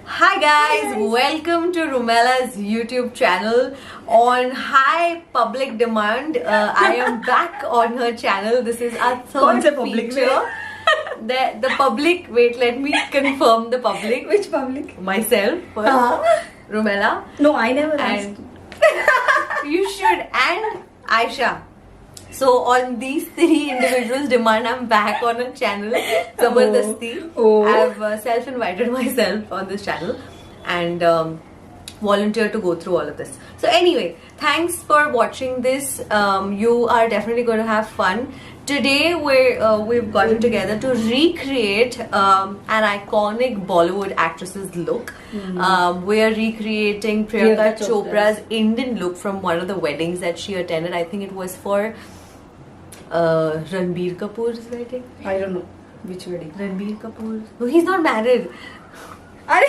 Hi guys, welcome to Rumela's YouTube channel on high public demand. I am back on her channel. This is our third public feature. The public, wait, let me confirm the public. Which public? Myself first, Rumela. No, I never asked. And you should, and Aisha. So on these three individuals' demand, I'm back on a channel, Zabardasti. Oh. I've self-invited myself on this channel and volunteered to go through all of this. So anyway, thanks for watching this. You are definitely going to have fun. Today we've gotten together to recreate an iconic Bollywood actress's look. We are recreating Priyanka Chopra's Indian look from one of the weddings that she attended. I think it was for Ranbir Kapoor's wedding. I don't know which wedding. Ranbir Kapoor. No, he's not married. No.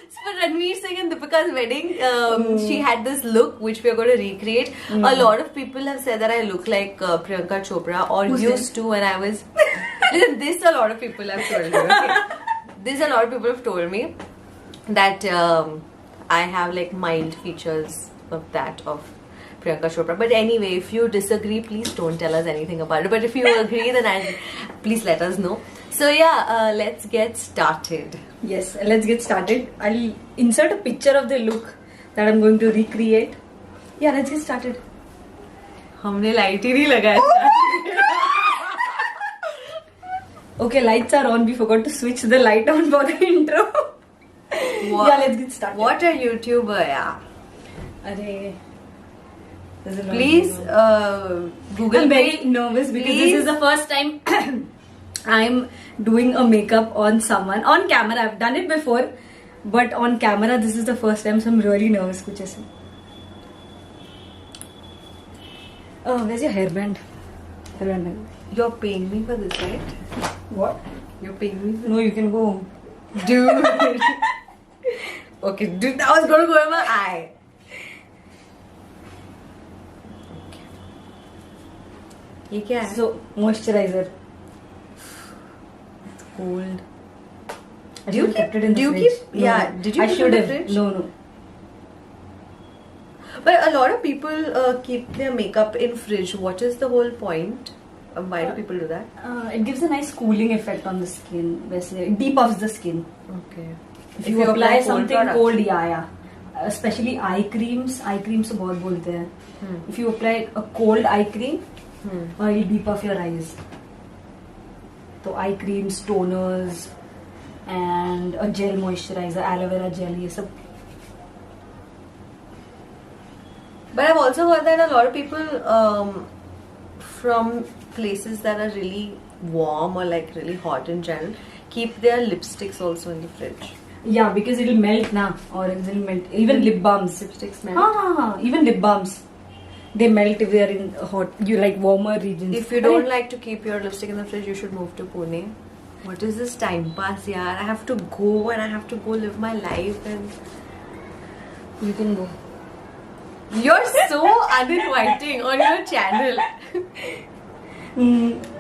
It's for Ranveer Singh and Deepika's wedding. She had this look which we are going to recreate. A lot of people have said that I look like Priyanka Chopra, or used to when I was. Listen, this a lot of people have told me. Okay? This a lot of people have told me that I have like mild features of that of Priyanka Chopra. But anyway, if you disagree, please don't tell us anything about it. But if you agree, then please let us know. So yeah, let's get started. Yes, let's get started. I'll insert a picture of the look that I'm going to recreate. Yeah, let's get started. हमने light ही नहीं लगाया. Okay, lights are on. We forgot to switch the light on for the intro. Yeah, let's get started. What a YouTuber, yeah. Arey. Please Google. I'm very nervous because this is the first time I'm doing a makeup on someone on camera. I've done it before, but on camera this is the first time, so I'm really nervous. Kuch aise. Oh, where's your hairband? Hairband. You're paying me for this, right? What? You're paying me for No, you can go home. Dude. Okay, dude, that was gonna go in my eye. ये क्या है? So, moisturizer. Cold. Do you kept it in the fridge? keep? Yeah. Did you I keep it should in the have. fridge? No. But a lot of people keep their makeup in fridge. What is the whole point? Why do people do that? It gives a nice cooling effect on the skin. Basically, it depuffs the skin. Okay. If you apply something products. cold, yeah. Especially eye creams से बहुत बोलते हैं. If you apply a cold eye cream, it'll depuff your eyes. So eye creams, toners, and a gel moisturizer, aloe vera gel, ये सब. But I've also heard that a lot of people from places that are really warm or like really hot in general keep their lipsticks also in the fridge. Yeah, because it'll melt now, or it'll melt. Even lip balms. Lipsticks melt. Even lip balms. They melt if they are in hot, warmer regions. If you don't like to keep your lipstick in the fridge, you should move to Pune. What is this time pass, yaar? I have to go and I have to go live my life and You can go. you're so uninviting on your channel.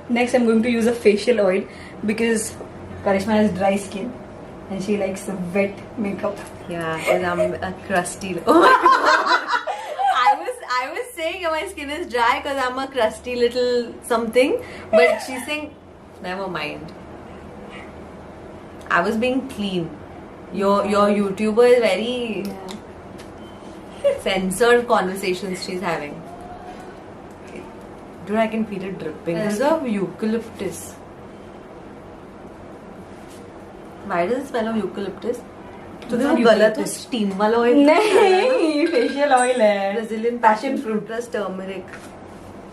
Next, I'm going to use a facial oil because Karishma has dry skin and she likes wet makeup. Yeah, because I'm a crusty. Oh my god! I was saying my skin is dry because I'm a crusty little something, but she's saying, never mind. I was being clean. Your YouTuber is very censored conversations she's having. Dude, I can feel it dripping. This is of eucalyptus. Why does it smell of eucalyptus? तो वो गलत है steam वाला oil नहीं, facial oil है. Brazilian passion fruit plus turmeric.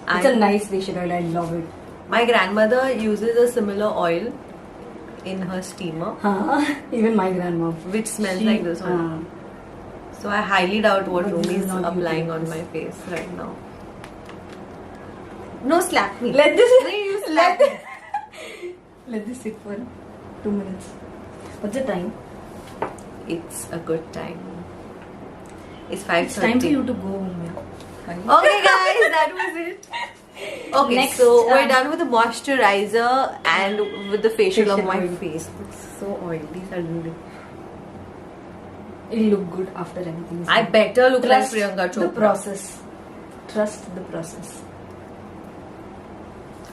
It's a nice facial oil. I love it. My grandmother uses a similar oil in her steamer, Even my grandma. which smells like this one. So I highly doubt what But Rumi this is is not applying on eucalyptus. my face right now. No, slap me. Let this. No, you slap me. Let this sit for 2 minutes. What's the time? It's a good time. It's 5:30. It's time for you to go home. Yeah. Okay, guys, that was it. Okay, Next, so we're done with the moisturizer and with the facial of Facial my oil. face. It's so oily suddenly. It'll look good after everything is I done. better look Trust like Priyanka the Chopra. process. Trust the process.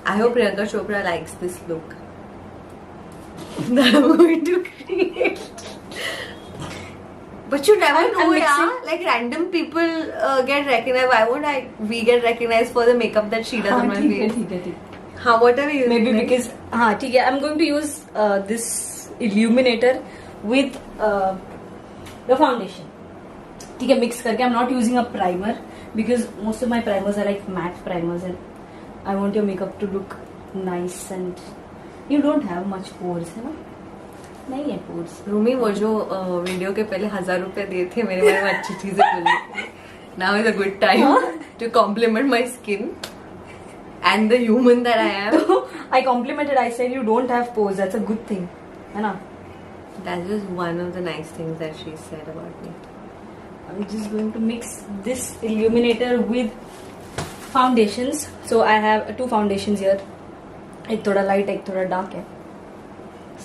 I hope Priyanka Chopra likes this look that I'm going to create. But you never I'm know, yeah. mixing- Like random people get recognized. Why won't we get recognized for the makeup that she does on my face? ठीक है. How? What are you? Maybe using? because ठीक है. I'm going to use this illuminator with the foundation. ठीक है, mix करके. I'm not using a primer because most of my primers are like matte primers and I want your makeup to look nice and you don't have much pores, है ना? नहीं है pores. Rumi वो जो video के पहले 1000 रुपए दिए थे मेरे बारे में अच्छी चीजें बोली. Now is a good time to compliment my skin and the human that I am. So I complimented. I said you don't have pores. That's a good thing, है ना? That was one of the nice things that she said about me. I'm just going to mix this illuminator with foundations. So I have two foundations here. एक थोड़ा light, एक थोड़ा dark है.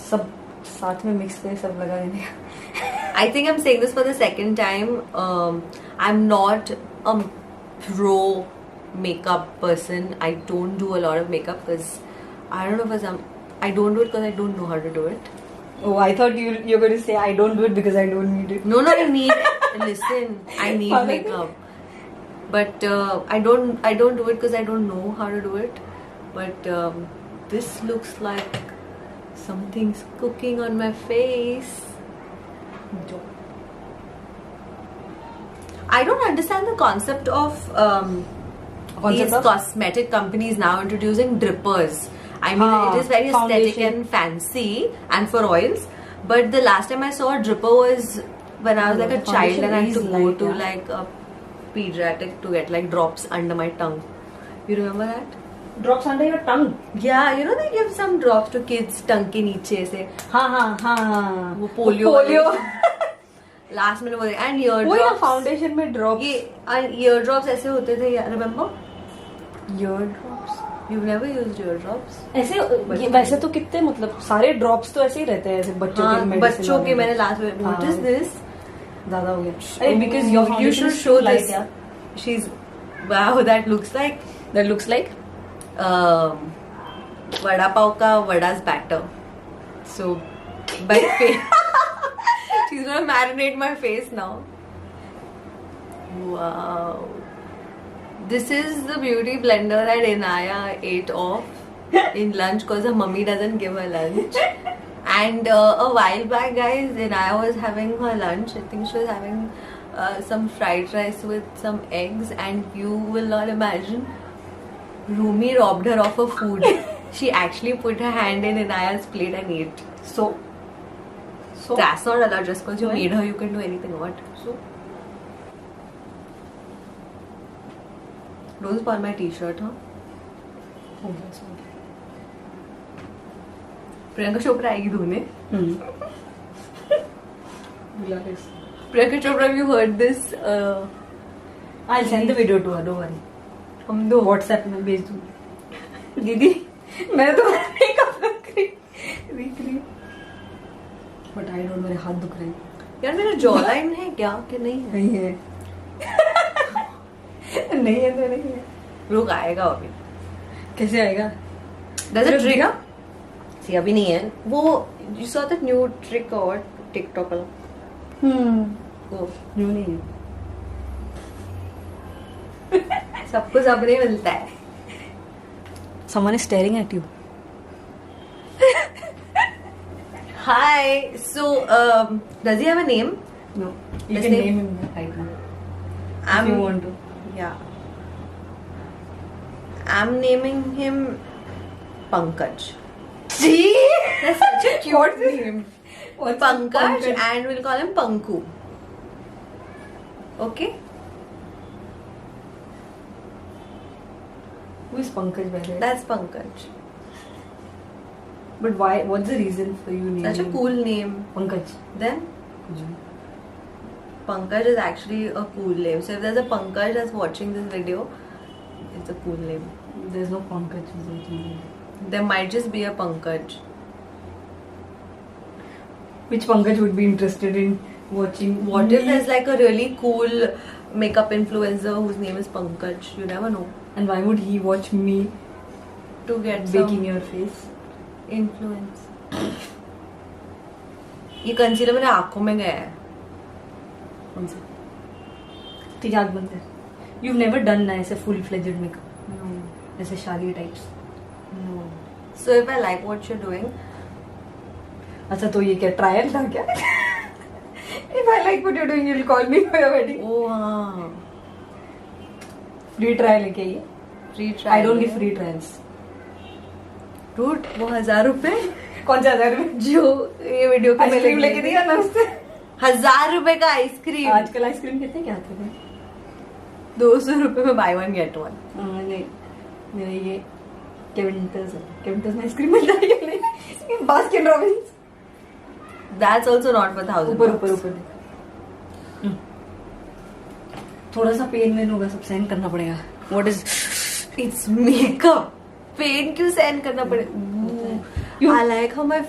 सब साथ में mix करके सब लगा देंगे. I think I'm saying this for the second time. I'm not a pro makeup person. I don't do a lot of makeup because I don't know because I don't do it because I don't know how to do it. Oh, I thought you're going to say I don't do it because I don't need it. No, I need. Listen, I need How makeup, but I don't do it because I don't know how to do it. But this looks like something's cooking on my face. I don't understand the concept of these cosmetic companies now introducing drippers. I mean, it is very aesthetic foundation. and fancy and for oils. But the last time I saw a dripper was when I was like a child and I had to go to like a pediatric to get like drops under my tongue. You remember that? Drops under your tongue. Yeah, you know they give some drops to kids tongue के नीचे से. हाँ. वो polio. Last में बोले and ear वो drops. या foundation में drops. ये ear drops ऐसे होते थे. Remember? Ear drops. You've never used ear drops? ऐसे वैसे तो कितने मतलब सारे ड्रॉप्स तो ऐसे ही रहते हैं ऐसे बच्चों के medicine बच्चों के वाले। मैंने लास्ट में what is this? ज्यादा हो गया अरे because your you foundation should is show too light, this. yeah. She's wow, that looks like That looks like vada pav ka vada's batter. So by face she's gonna marinate my face now. Wow. This is the beauty blender that Inaya ate off in lunch because her mummy doesn't give her lunch. And a while back, guys, Inaya was having her lunch. I think she was having some fried rice with some eggs, and you will not imagine. Rumi robbed her of her food. She actually put her hand in Inaya's plate and ate. so That's not allowed. Just because you Why? made her, you can do anything. What? so Don't spoil my t-shirt, huh? हो गया so Priyanka Chopra आएगी धोने. बुला ले Priyanka Chopra, have you heard this? I'll send the video to her, don't worry. हम दो WhatsApp में भेज दूँ दीदी मैं तो मेकअप देख रही बट आई डोंट मेरे हाथ दुख रहे हैं यार मेरा जॉ लाइन है क्या कि नहीं है? नहीं है नहीं है तो नहीं है रुक आएगा अभी. कैसे आएगा There's a रुक trick. दिया? See अभी नहीं है. वो you saw that new trick or TikTok वाला? वो न्यू नहीं है सबको सब नहीं मिलता है. someone is staring at you Hi. So does he have a name? no you Let's can name- name him right now I'm, if you want to Yeah. I'm naming him Pankaj. see That's such a cute What's his name. What's Pankaj, and we'll call him Panku. Okay? who is Pankaj by the way That's Pankaj. but why what's the reason for you naming Such a him cool name. Pankaj Then Pankaj is actually a cool name. So if there's a Pankaj that's watching this video, it's a cool name. There's no Pankaj. There might just be a Pankaj. Which Pankaj would be interested in watching? What if there's like a really cool makeup influencer whose name is Pankaj? You never know. And why would he watch me To get baking some your face? influence. ये concealer मेरे आंखों में गया है. कौन सा? ठीक है, आग बंद कर. You've never done ना ऐसे full fledged makeup. No. ऐसे शाली types. No. So if I like what you're doing, अच्छा तो ये क्या ट्रायल था क्या? If I like what you're doing, you'll call me for your wedding. oh हाँ. Free trial है क्या ये? Free trial. I don't give है. free trials. Dude, वो 1000 रुपए कौन सा 1000 रुपए? जो ये वीडियो के आइसक्रीम लेके दिया ना उससे. 1000 रुपए का आइसक्रीम. आजकल आइसक्रीम कितने के आते थे? 200 रुपए में buy one get one. नहीं, मेरा ये केविंटर्स है. केविंटर्स में आइसक्रीम मिलता है क्या? नहीं, Baskin Robbins. That's also not for 1000. ऊपर ऊपर ऊपर. थोड़ा सा पेन वेन होगा, सब सहन करना पड़ेगा. What is? It's makeup. Pen क्यों सहन करना पड़ेगा? I like how my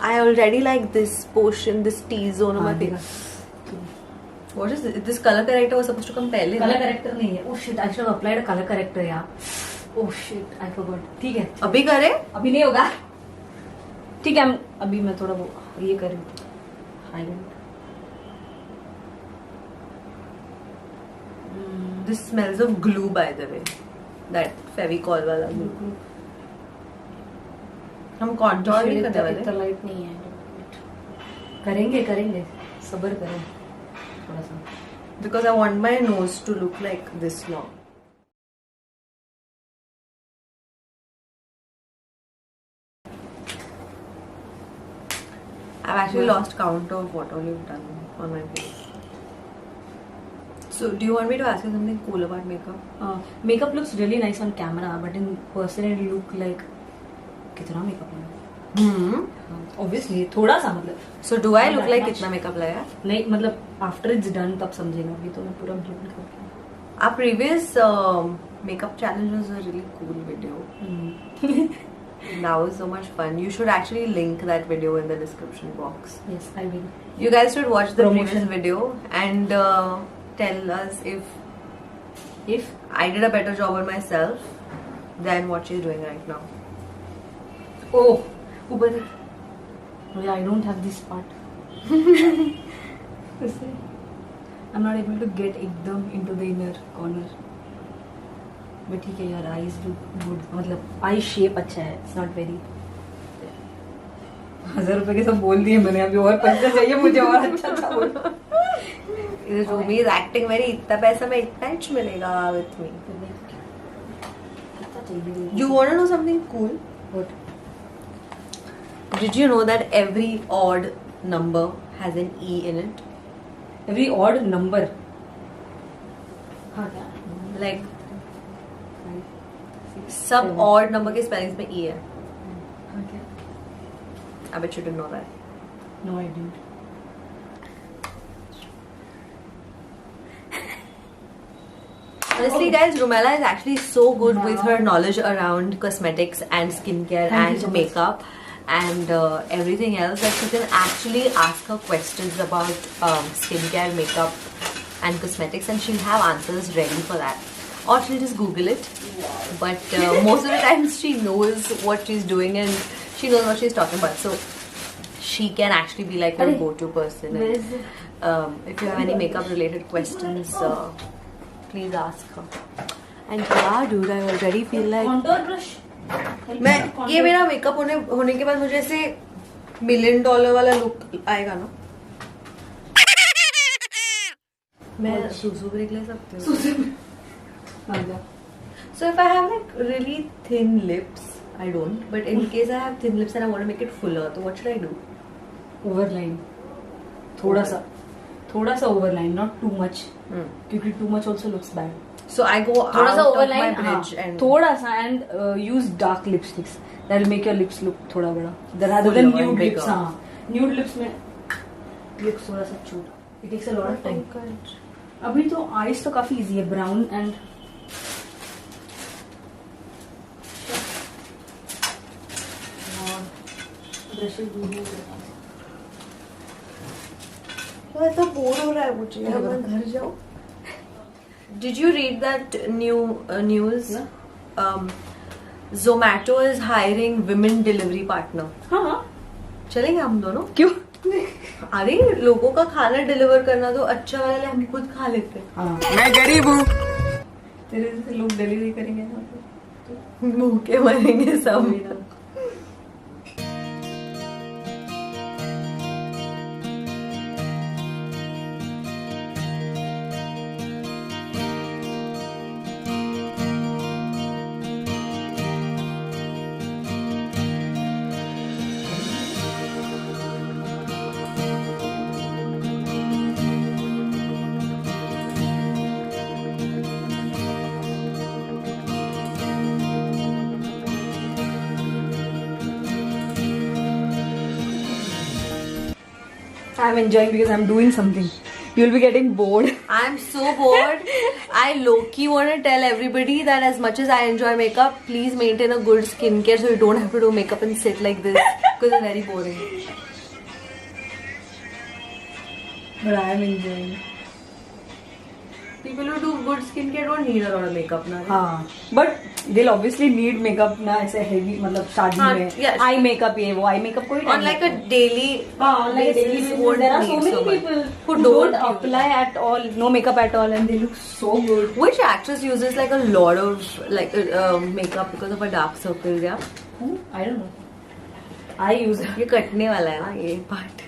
I already like this portion, this T zone of my face. What is this? This color corrector was supposed to come पहले. कलर करेक्टर नहीं है. Oh shit, I should have applied a color corrector यार. Oh shit, I forgot. ठीक है. अभी करे? अभी नहीं होगा. ठीक है, अभी मैं थोड़ा वो ये करूँ. Highlight. This smells of glue, by the way. That Fevicol वाला glue. हम contour नहीं करने वाले. इतना लाइट नहीं है. करेंगे करेंगे, सब्र करें थोड़ा सा. Because I want my nose to look like this long. I've actually lost count of what all you've done on my face. So, do you want me to ask you something cool about makeup? Makeup looks really nice on camera, but in person it look like कितना makeup है. Obviously थोड़ा सा मतलब. So, do I Not look that like much. कितना makeup लगाया? नहीं मतलब after it's done तब समझेगा. अभी तो मैं पूरा blend करके. Our previous makeup challenge was a really cool video. That was so much fun. You should actually link that video in the description box. Yes, I will. You guys should watch the Promotion. previous video and tell us if I did a better job on myself than what she's doing right now. Oh, ऊपर. Yeah, I don't have this part. I'm not able to get एकदम into the inner corner. But ठीक है यार, eyes look good. मतलब eye shape अच्छा है. It's not very. 1000 रुपए के सब बोल दिए मैंने. अभी और पैसा चाहिए मुझे और अच्छा अच्छा बोल. Rumi is acting very. इतना पैसा में इतना इंच मिलेगा with me. You want to know something cool? What? Did you know that every odd number has an E in it? Every odd number. हाँ क्या? Like 5, 6, सब 7. odd number के spellings में E है. हाँ क्या? I bet you didn't know that. No, I didn't. Honestly, guys, Rumela is actually so good with her knowledge around cosmetics and skincare Thank you and so much. makeup and everything else that you can actually ask her questions about skincare, makeup, and cosmetics, and she'll have answers ready for that. Or she'll just Google it. But most of the times she knows what she's doing and she knows what she's talking about. So she can actually be like your Arey, go-to person. where And, is it? if you have any makeup-related questions, please ask her. And yeah, dude, I already feel like Contour brush. मैं ये मेरा makeup होने के बाद मुझे ऐसे $1 million वाला look आएगा ना. मैं सूसू ब्रेक ले सकती हूँ. So if I have like really thin lips, I don't. But in case I have thin lips and I want to make it fuller, so what should I do? Overline. थोड़ा सा overline, not too much. क्योंकि too much also looks bad. So I go थोड़ा सा out of my overline, bridge and थोड़ा सा and use dark lipsticks. That will make your lips look थोड़ा बड़ा. Rather than Fuller and nude bigger. lips, हाँ. Nude lips में lips थोड़ा सा छोटा. It takes a lot of time. अभी तो eyes तो काफी easy है. Brown and ब्रशेस दूर नहीं करना। ऐसा बोर हो रहा है मुझे, अब मैं घर जाऊँ. Did you read that new news? Zomato is hiring women delivery partner. हाँ. चलेंगे हम दोनों? क्यों? अरे लोगों का खाना डिलीवर करना तो अच्छा वाला हम खुद खा लेते हैं. हाँ. मैं गरीब हूँ. तेरे जैसे लोग डिलीवरी करेंगे ना भूखे मरेंगे सब. I'm enjoying because I'm doing something. You'll be getting bored. I'm so bored. I low-key want to tell everybody that as much as I enjoy makeup, please maintain a good skincare so you don't have to do makeup and sit like this because it's very boring. But I'm enjoying. People who do good skincare don't need a lot of makeup now. हाँ. But they'll obviously need makeup ना ऐसे heavy मतलब शादी हाँ, में. yes. Eye makeup ये वो eye makeup कोई On like a daily on like a daily basis, basis, won't there are so need many much. people who who don't don't apply at all, no makeup at all, and they look so good. Which actress uses like a lot of like makeup because of her dark circles? Yeah, Who? I don't know. I use ये कटने वाला है ना ये part.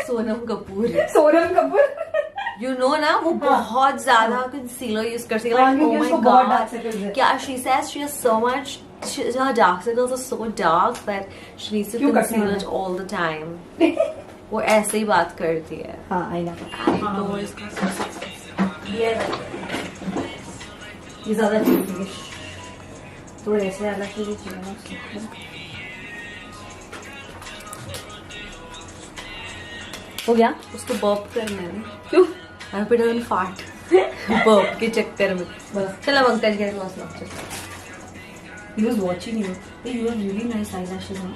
Sonam Kapoor. Sonam Kapoor. You know ना वो बहुत ज्यादा concealer use करती है. हाँ, Like, क्योंकि oh my उसको बहुत dark god. circles है. क्या she says she has so much. Her dark circles are so dark that she needs to क्यों कटने conceal वाला it all the time. वो ऐसे ही बात करती है. हाँ, I know. तो इसका ये ज़्यादा चाहिए. थोड़ा ऐसे अलग से भी चाहिए ना उसको. हो गया? उसको बर्प करना है. क्यों? I hope it doesn't fart. Burp के चक्कर में. बस. चल अब uncle get lost lecture. He was watching you. Hey, you have really nice eyelashes, huh?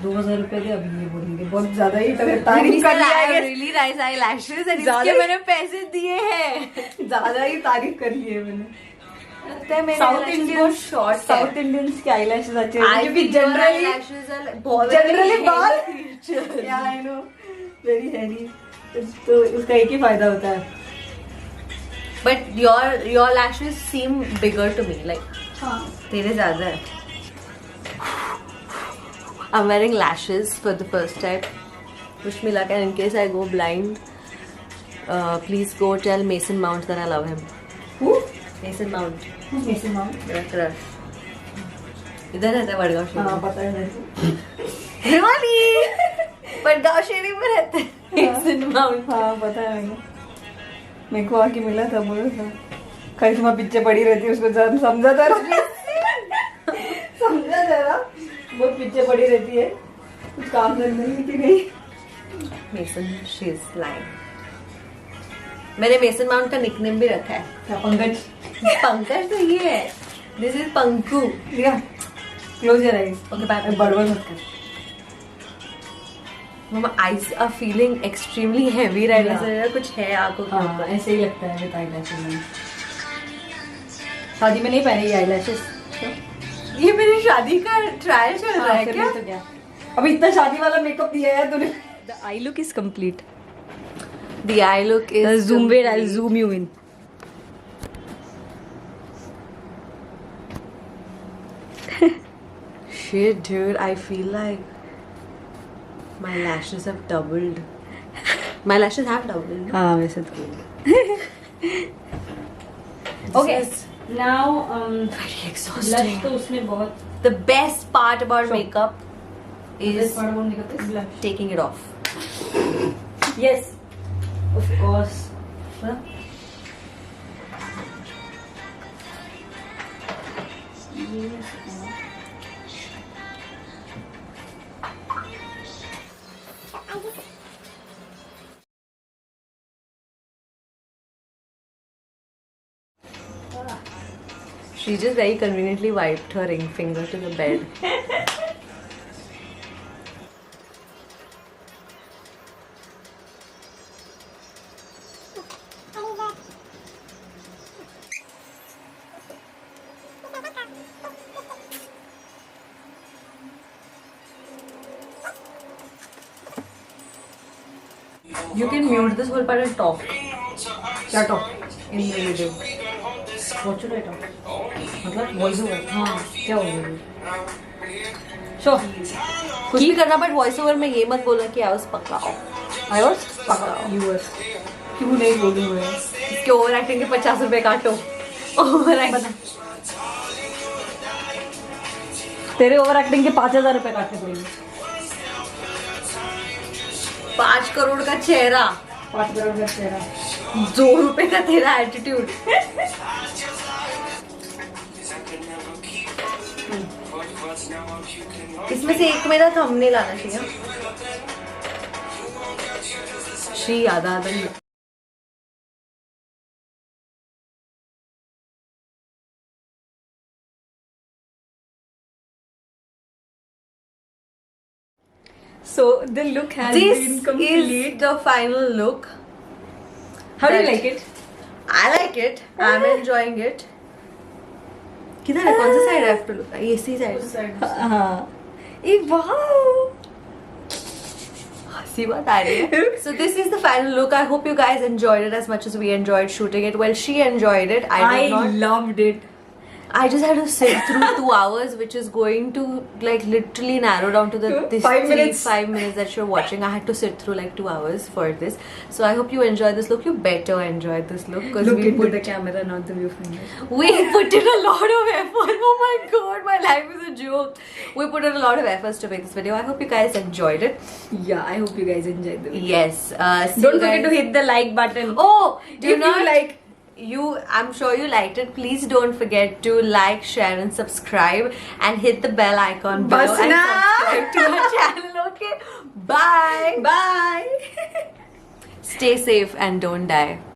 2000 रुपए के अभी ये बोलेंगे बहुत ज्यादा ही तारीफ कर लिया है. really nice eyelashes and ज़्यादा इसके ही- मैंने पैसे दिए हैं. ज्यादा ही तारीफ कर ली है मैंने. लगता है मेरे साउथ eyelashes इंडियन बहुत short है. साउथ इंडियंस के eyelashes अच्छे हैं I क्योंकि think your generally eyelashes are बहुत जनरली hairy बाल creatures. या आई नो वेरी हेरी. तो उसका एक ही फायदा होता है. But your lashes seem bigger to me. Like हाँ. तेरे ज्यादा है. I'm wearing lashes for the first time. Wish me luck, and in case I go blind, please go tell Mason Mount that I love him. Who? Mason Mount, Who's Mason Mount? मेरा crush. इधर रहता है वडगांव हाँ शहर. पता है मेरे को. हिमाली वडगांव शहर में रहते हैं. Mason Mount. हाँ पता है मेरे को आके मिला था बोला था करिश्मा पीछे पड़ी रहती है उसको समझा जरा. समझा जरा बहुत पीछे पड़ी रहती है कुछ काम करने में कि नहीं. Mason, she's lying. मैंने मेसन माउंट का निकनेम भी रखा है. क्या पंकज. पंकज तो ये है. This is Panku. लिया close your eyes. Okay, bye. बड़बड़ मत कर. Mama, eyes are feeling extremely heavy right now. Yeah. ऐसा कुछ है आंखों के हाँ ऊपर. ऐसे ही लगता है विद आईलैशेस में. शादी में नहीं पहने ये आईलैशेस. ये मेरी शादी का ट्रायल चल रहा है क्या? तो क्या अभी इतना शादी वाला मेकअप दिया है तूने. The I look is complete. The eye look is Zoom wait, I'll complete. zoom you in. Shit, dude, I feel like my lashes have doubled. My lashes have doubled. हाँ वैसे तो. Okay. Now Very exhausting. blush तो उसने बहुत. The best part about Sure. makeup is Best part about makeup is blush. taking it off. Yes, of course. Huh? Yes. She just very conveniently wiped her ring finger to the bed. You can mute this whole part and talk क्या top in the video. What should I talk मतलब voice over हाँ क्या होगा show कुछ भी करना but voice over में ये मत बोलना कि आई वाज पकाओ. आई वाज पका यूएस क्यों नहीं बोलूँ मैं इसके ओवर एक्टिंग के 50 रुपए काटो. ओवर एक्टिंग तेरे ओवर एक्टिंग के 5,000 रुपए काटने पड़ेंगे 5 करोड़ का चेहरा, 5 करोड़ का चेहरा 2 रुपए का तेरा एटीट्यूड. इसमें से एक मेरा थंबनेल आना चाहिए. Shri यादादन. So the look has This been is complete. the final look. How do you that- like it? I like it. I'm enjoying it. किधर है? कौन सा साइड है? to look? ये सी साइड. हाँ ए wow See what I did? So this is the final look. I hope you guys enjoyed it as much as we enjoyed shooting it. Well, she enjoyed it. I did I not. loved it. I just had to sit through 2 hours, which is going to like literally narrow down to the this 5 minutes. 5 minutes that you're watching. I had to sit through like 2 hours for this. So I hope you enjoyed this look. You better enjoy this look because Look we into put the camera, not the viewfinder. we put in a lot of effort. Oh my god, my life is a joke. We put in a lot of efforts to make this video. I hope you guys enjoyed it. Yeah, I hope you guys enjoyed the video. Yes. See Don't you forget guys. to hit the like button. Oh, do If not you like. I'm sure you liked it. Please don't forget to like, share, and subscribe, and hit the bell icon below Bas and na. subscribe to our channel. Okay, bye. Bye. Stay safe and don't die.